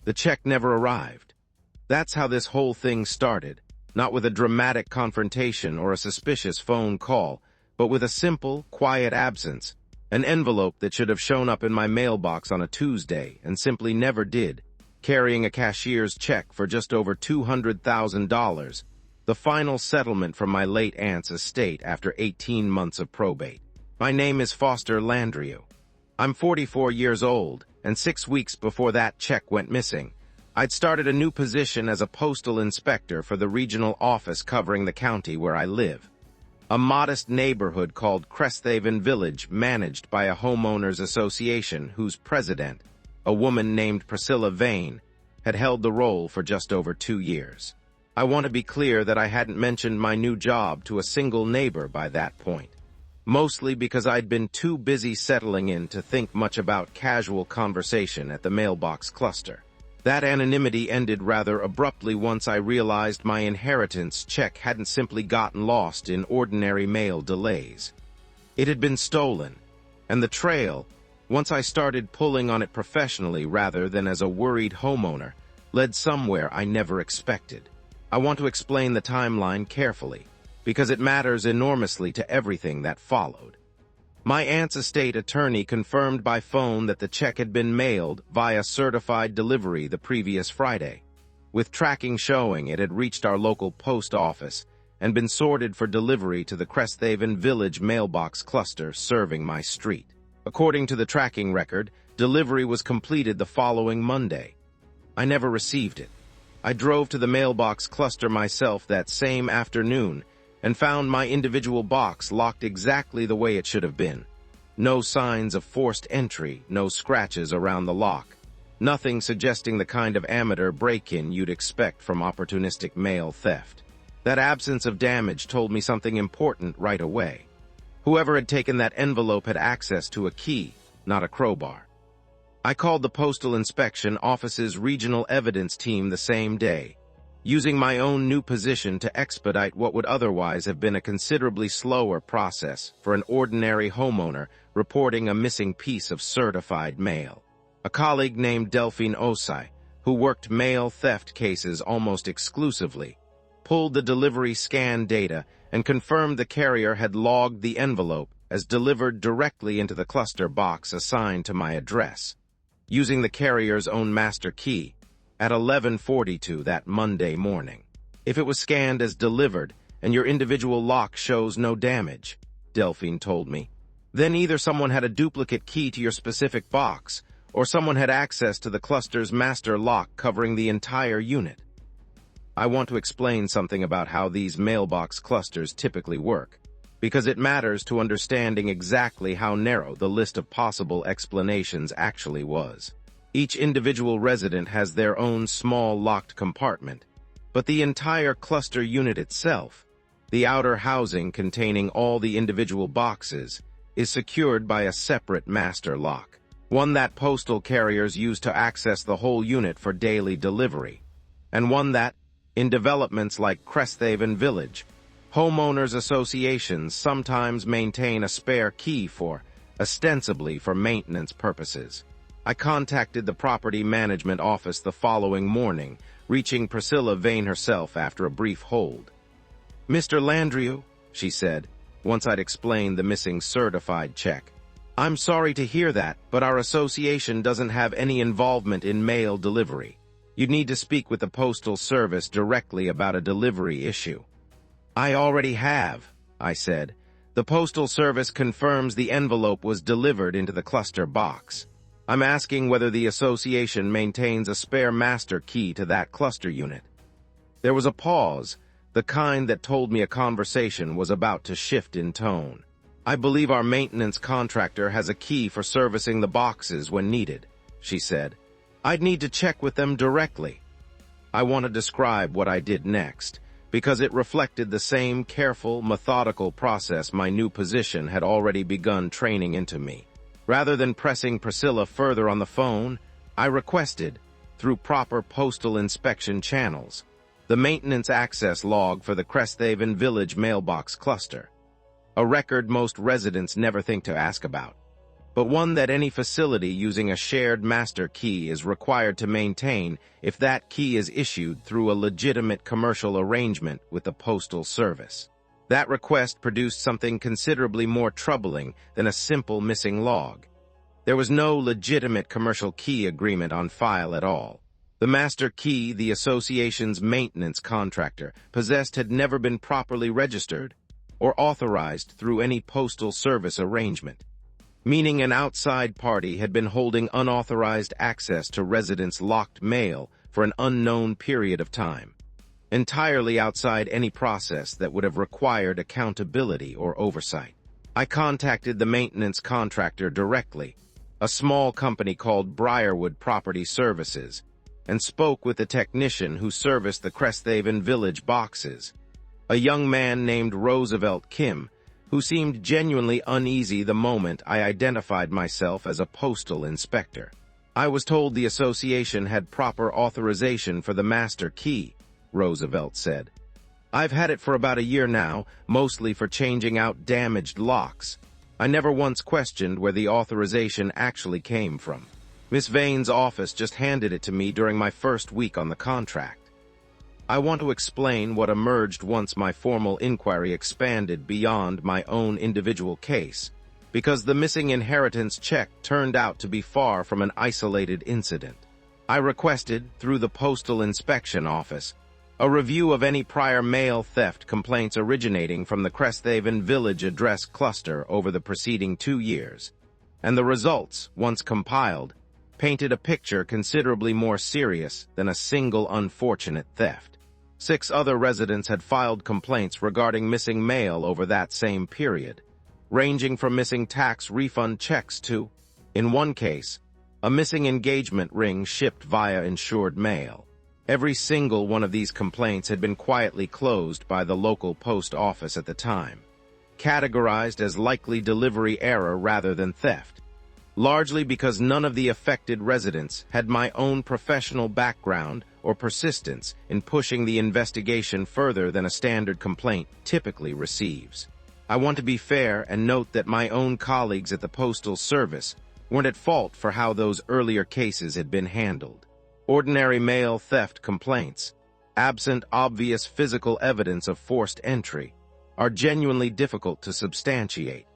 The check never arrived. That's how this whole thing started, not with a dramatic confrontation or a suspicious phone call, but with a simple, quiet absence, an envelope that should have shown up in my mailbox on a Tuesday and simply never did, carrying a cashier's check for just over $200,000, the final settlement from my late aunt's estate after 18 months of probate. My name is Foster Landrieu. I'm 44 years old, and 6 weeks before that check went missing, I'd started a new position as a postal inspector for the regional office covering the county where I live. A modest neighborhood called Cresthaven Village managed by a homeowners association whose president, a woman named Priscilla Vane, had held the role for just over 2 years. I want to be clear that I hadn't mentioned my new job to a single neighbor by that point, mostly because I'd been too busy settling in to think much about casual conversation at the mailbox cluster. That anonymity ended rather abruptly once I realized my inheritance check hadn't simply gotten lost in ordinary mail delays. It had been stolen, and the trail, once I started pulling on it professionally rather than as a worried homeowner, led somewhere I never expected. I want to explain the timeline carefully, because it matters enormously to everything that followed. My aunt's estate attorney confirmed by phone that the check had been mailed via certified delivery the previous Friday, with tracking showing it had reached our local post office and been sorted for delivery to the Cresthaven Village mailbox cluster serving my street. According to the tracking record, delivery was completed the following Monday. I never received it. I drove to the mailbox cluster myself that same afternoon and found my individual box locked exactly the way it should have been. No signs of forced entry, no scratches around the lock, nothing suggesting the kind of amateur break-in you'd expect from opportunistic mail theft. That absence of damage told me something important right away. Whoever had taken that envelope had access to a key, not a crowbar. I called the Postal Inspection Office's regional evidence team the same day, using my own new position to expedite what would otherwise have been a considerably slower process for an ordinary homeowner reporting a missing piece of certified mail. A colleague named Delphine Osai, who worked mail theft cases almost exclusively, pulled the delivery scan data and confirmed the carrier had logged the envelope as delivered directly into the cluster box assigned to my address, using the carrier's own master key, at 11:42 that Monday morning. If it was scanned as delivered and your individual lock shows no damage, Delphine told me, then either someone had a duplicate key to your specific box or someone had access to the cluster's master lock covering the entire unit. I want to explain something about how these mailbox clusters typically work, because it matters to understanding exactly how narrow the list of possible explanations actually was. Each individual resident has their own small locked compartment, but the entire cluster unit itself, the outer housing containing all the individual boxes, is secured by a separate master lock, one that postal carriers use to access the whole unit for daily delivery, and one that, in developments like Cresthaven Village, homeowners associations sometimes maintain a spare key for, ostensibly for maintenance purposes. I contacted the property management office the following morning, reaching Priscilla Vane herself after a brief hold. "Mr. Landrieu," she said, once I'd explained the missing certified check, "I'm sorry to hear that, but our association doesn't have any involvement in mail delivery. You'd need to speak with the Postal Service directly about a delivery issue." "I already have," I said. "The Postal Service confirms the envelope was delivered into the cluster box. I'm asking whether the association maintains a spare master key to that cluster unit." There was a pause, the kind that told me a conversation was about to shift in tone. "I believe our maintenance contractor has a key for servicing the boxes when needed," she said. "I'd need to check with them directly." I want to describe what I did next, because it reflected the same careful, methodical process my new position had already begun training into me. Rather than pressing Priscilla further on the phone, I requested, through proper postal inspection channels, the maintenance access log for the Cresthaven Village mailbox cluster, a record most residents never think to ask about. but one that any facility using a shared master key is required to maintain if that key is issued through a legitimate commercial arrangement with the Postal Service. That request produced something considerably more troubling than a simple missing log. There was no legitimate commercial key agreement on file at all. The master key the association's maintenance contractor possessed had never been properly registered or authorized through any postal service arrangement, meaning an outside party had been holding unauthorized access to residents' locked mail for an unknown period of time, entirely outside any process that would have required accountability or oversight. I contacted the maintenance contractor directly, a small company called Briarwood Property Services, and spoke with the technician who serviced the Cresthaven Village boxes, a young man named Roosevelt Kim, who seemed genuinely uneasy the moment I identified myself as a postal inspector. I was told the association had proper authorization for the master key, Roosevelt said. I've had it for about a year now, mostly for changing out damaged locks. I never once questioned where the authorization actually came from. Miss Vane's office just handed it to me during my first week on the contract. I want to explain what emerged once my formal inquiry expanded beyond my own individual case, because the missing inheritance check turned out to be far from an isolated incident. I requested, through the Postal Inspection Office, a review of any prior mail theft complaints originating from the Cresthaven Village address cluster over the preceding 2 years, and the results, once compiled, painted a picture considerably more serious than a single unfortunate theft. 6 other residents had filed complaints regarding missing mail over that same period, ranging from missing tax refund checks to, in one case, a missing engagement ring shipped via insured mail. Every single one of these complaints had been quietly closed by the local post office at the time, categorized as likely delivery error rather than theft, largely because none of the affected residents had my own professional background or persistence in pushing the investigation further than a standard complaint typically receives. I want to be fair and note that my own colleagues at the Postal Service weren't at fault for how those earlier cases had been handled. Ordinary mail theft complaints, absent obvious physical evidence of forced entry, are genuinely difficult to substantiate,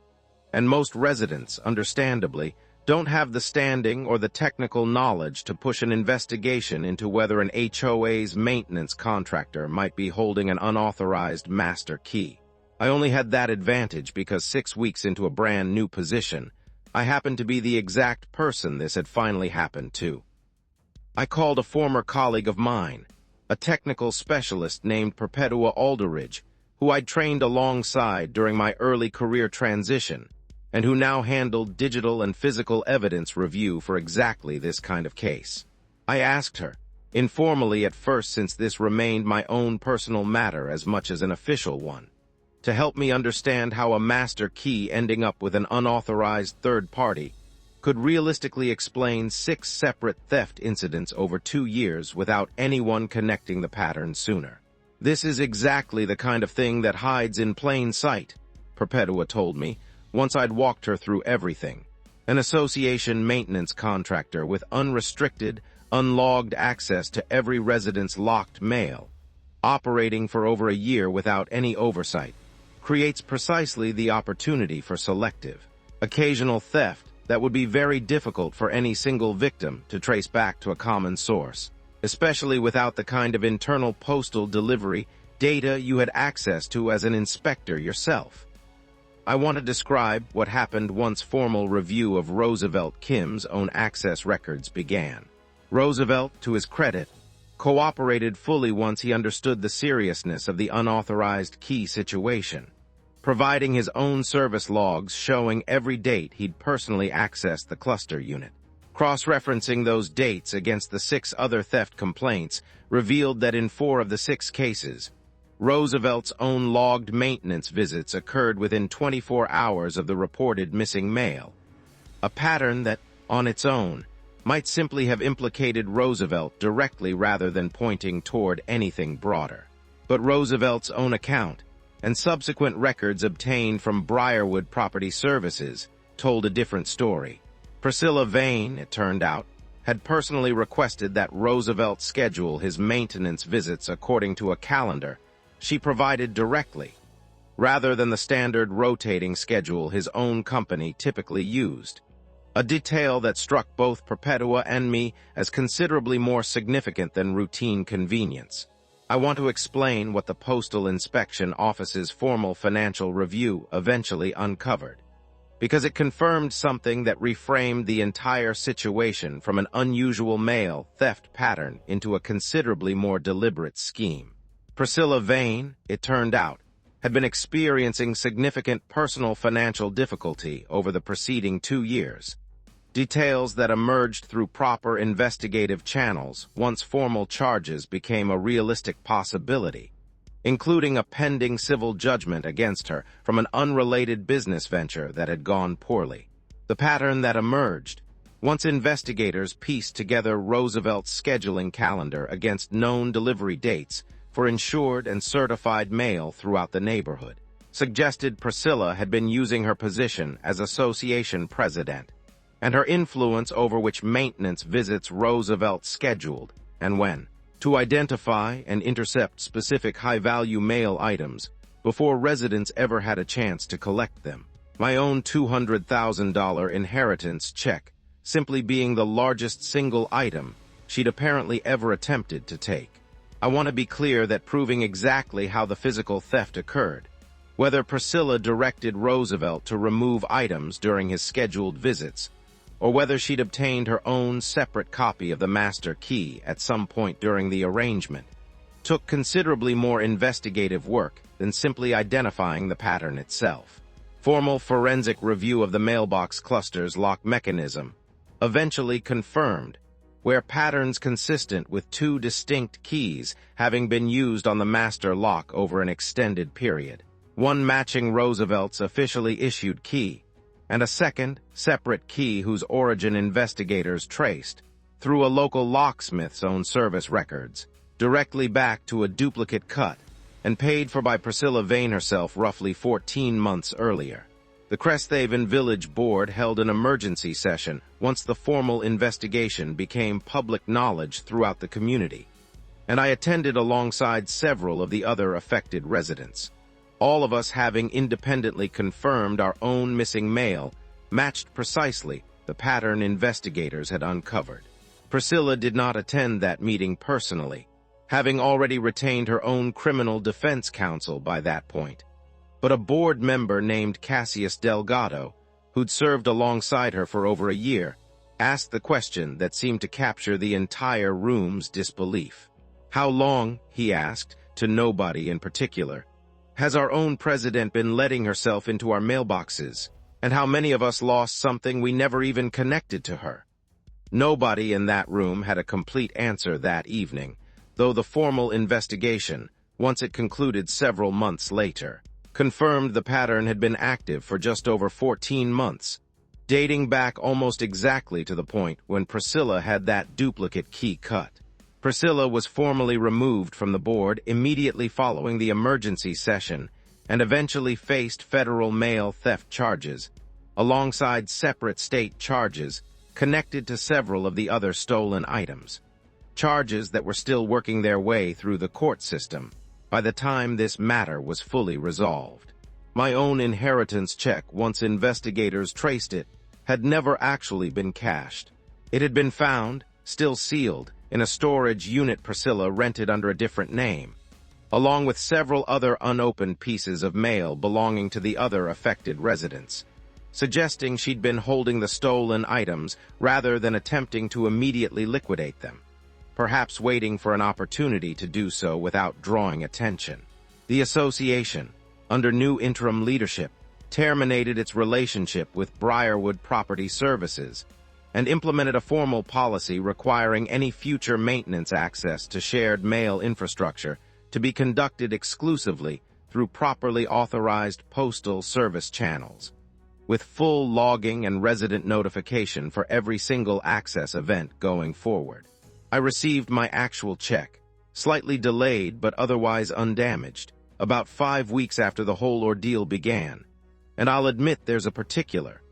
and most residents, understandably, don't have the standing or the technical knowledge to push an investigation into whether an HOA's maintenance contractor might be holding an unauthorized master key. I only had that advantage because 6 weeks into a brand new position, I happened to be the exact person this had finally happened to. I called a former colleague of mine, a technical specialist named Perpetua Aldridge, who I'd trained alongside during my early career transition, and who now handled digital and physical evidence review for exactly this kind of case. I asked her, informally at first since this remained my own personal matter as much as an official one, to help me understand how a master key ending up with an unauthorized third party could realistically explain 6 separate theft incidents over 2 years without anyone connecting the pattern sooner. This is exactly the kind of thing that hides in plain sight, Perpetua told me, once I'd walked her through everything. An association maintenance contractor with unrestricted, unlogged access to every resident's locked mail, operating for over a year without any oversight, creates precisely the opportunity for selective, occasional theft that would be very difficult for any single victim to trace back to a common source, especially without the kind of internal postal delivery data you had access to as an inspector yourself. I want to describe what happened once formal review of Roosevelt Kim's own access records began. Roosevelt, to his credit, cooperated fully once he understood the seriousness of the unauthorized key situation, providing his own service logs showing every date he'd personally accessed the cluster unit. Cross-referencing those dates against the 6 other theft complaints revealed that in 4 of the 6 cases, Roosevelt's own logged maintenance visits occurred within 24 hours of the reported missing mail, a pattern that, on its own, might simply have implicated Roosevelt directly rather than pointing toward anything broader. But Roosevelt's own account, and subsequent records obtained from Briarwood Property Services, told a different story. Priscilla Vane, it turned out, had personally requested that Roosevelt schedule his maintenance visits according to a calendar she provided directly, rather than the standard rotating schedule his own company typically used, a detail that struck both Perpetua and me as considerably more significant than routine convenience. I want to explain what the Postal Inspection Office's formal financial review eventually uncovered, because it confirmed something that reframed the entire situation from an unusual mail theft pattern into a considerably more deliberate scheme. Priscilla Vane, it turned out, had been experiencing significant personal financial difficulty over the preceding 2 years, details that emerged through proper investigative channels once formal charges became a realistic possibility, including a pending civil judgment against her from an unrelated business venture that had gone poorly. The pattern that emerged, once investigators pieced together Roosevelt's scheduling calendar against known delivery dates for insured and certified mail throughout the neighborhood, suggested Priscilla had been using her position as association president and her influence over which maintenance visits Roosevelt scheduled and when, to identify and intercept specific high-value mail items before residents ever had a chance to collect them. My own $200,000 inheritance check simply being the largest single item she'd apparently ever attempted to take. I want to be clear that proving exactly how the physical theft occurred, whether Priscilla directed Roosevelt to remove items during his scheduled visits, or whether she'd obtained her own separate copy of the master key at some point during the arrangement, took considerably more investigative work than simply identifying the pattern itself. Formal forensic review of the mailbox cluster's lock mechanism eventually confirmed where patterns consistent with 2 distinct keys having been used on the master lock over an extended period, one matching Roosevelt's officially issued key, and a second, separate key whose origin investigators traced, through a local locksmith's own service records, directly back to a duplicate cut and paid for by Priscilla Vane herself roughly 14 months earlier. The Cresthaven Village Board held an emergency session once the formal investigation became public knowledge throughout the community, and I attended alongside several of the other affected residents. All of us having independently confirmed our own missing mail matched precisely the pattern investigators had uncovered. Priscilla did not attend that meeting personally, having already retained her own criminal defense counsel by that point, but a board member named Cassius Delgado, who'd served alongside her for over a year, asked the question that seemed to capture the entire room's disbelief. "How long," he asked, to nobody in particular, "has our own president been letting herself into our mailboxes, and how many of us lost something we never even connected to her?" Nobody in that room had a complete answer that evening, though the formal investigation, once it concluded several months later, confirmed the pattern had been active for just over 14 months, dating back almost exactly to the point when Priscilla had that duplicate key cut. Priscilla was formally removed from the board immediately following the emergency session and eventually faced federal mail theft charges, alongside separate state charges connected to several of the other stolen items, charges that were still working their way through the court system by the time this matter was fully resolved. My own inheritance check, once investigators traced it, had never actually been cashed. It had been found, still sealed, in a storage unit Priscilla rented under a different name, along with several other unopened pieces of mail belonging to the other affected residents, suggesting she'd been holding the stolen items rather than attempting to immediately liquidate them, perhaps waiting for an opportunity to do so without drawing attention. The association, under new interim leadership, terminated its relationship with Briarwood Property Services and implemented a formal policy requiring any future maintenance access to shared mail infrastructure to be conducted exclusively through properly authorized postal service channels, with full logging and resident notification for every single access event going forward. I received my actual check, slightly delayed but otherwise undamaged, about 5 weeks after the whole ordeal began, and I'll admit there's a particular,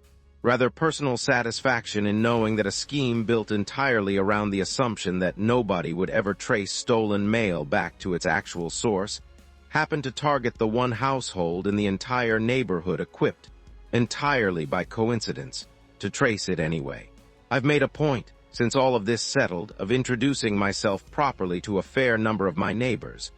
rather personal satisfaction in knowing that a scheme built entirely around the assumption that nobody would ever trace stolen mail back to its actual source happened to target the one household in the entire neighborhood equipped, entirely by coincidence, to trace it anyway. I've made a point, since all of this settled, of introducing myself properly to a fair number of my neighbors,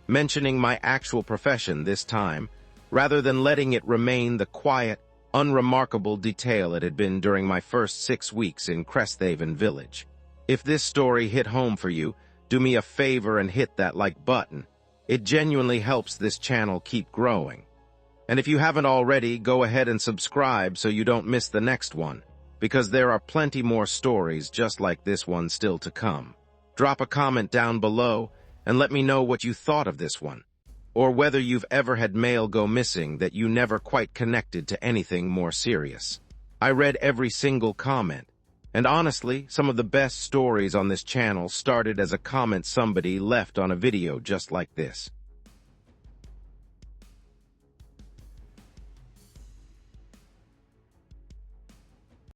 mentioning my actual profession this time, rather than letting it remain the quiet, unremarkable detail it had been during my first 6 weeks in Cresthaven Village. If this story hit home for you, do me a favor and hit that like button. It genuinely helps this channel keep growing. And if you haven't already, go ahead and subscribe so you don't miss the next one, because there are plenty more stories just like this one still to come. Drop a comment down below and let me know what you thought of this one, or whether you've ever had mail go missing that you never quite connected to anything more serious. I read every single comment, and honestly, some of the best stories on this channel started as a comment somebody left on a video just like this.